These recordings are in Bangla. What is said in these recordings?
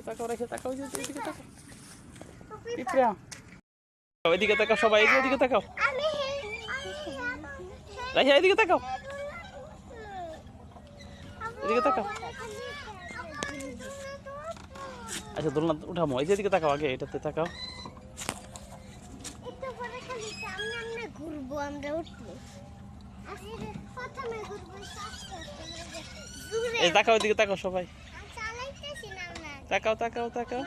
তাকাও রেখে তাকাও এদিকে তাকাও পিঁপড়া ওইদিকে তাকাও সবাই এদিকে তাকাও রাইহা এদিকে তাকাও এদিকে তাকাও আচ্ছা দোলনা উঠামো এই যে এদিকে তাকাও আগে এটাতে তাকাও এই তাকাও এদিকে তাকাও সবাই তাকাও তাকাও তাকাও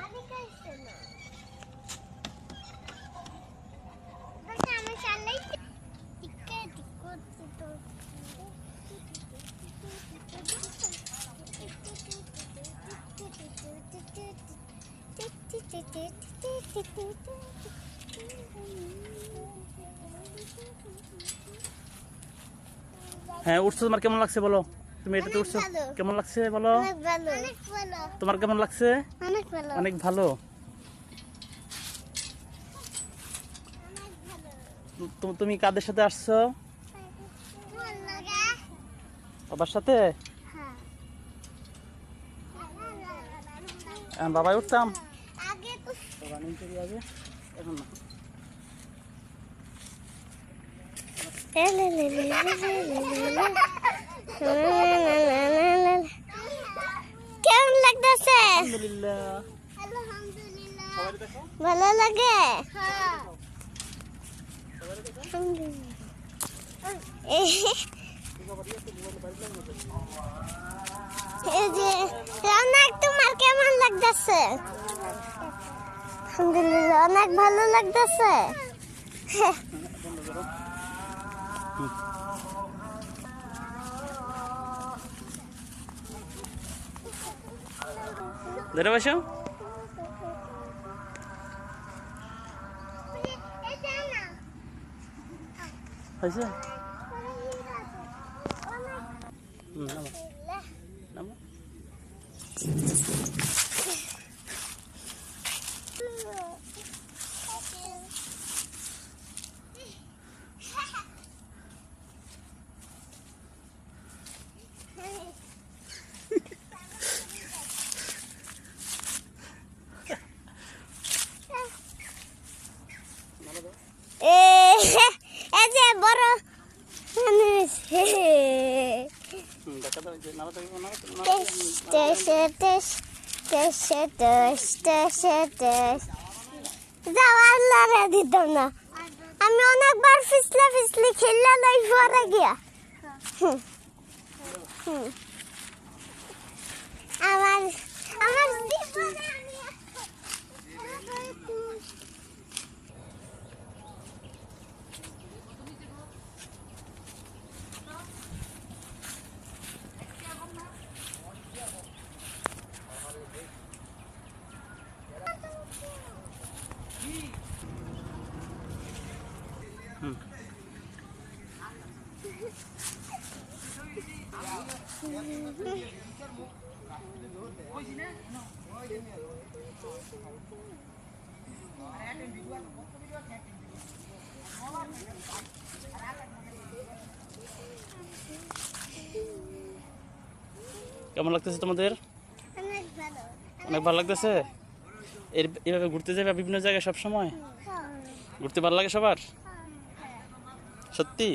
হ্যাঁ উঠছো তোমার কেমন লাগছে বলো তুমি এটাতে উঠছো কেমন লাগছে বলো তোমার কেমন লাগছে অনেক ভালো তুমি কাদের সাথে আসছো বাবার সাথে বাবাই উঠতাম আগে এখন না কেমন লাগতেছে ভালো লাগে অনেক তোমার কেমন লাগতেছে আলহামদুলিল্লাহ অনেক ভালো লাগতেছে ধরে বসো হয়েছে নামো দিতাম না আমি অনেকবার ফিসলি খেললে নাই পরে গিয়া আমার আমার জীবনে কেমন লাগতেছে তোমাদের অনেক ভালো লাগতেছে এইভাবে ঘুরতে যাবে বিভিন্ন জায়গায় সব সময় ঘুরতে ভালো লাগে সবার সত্যি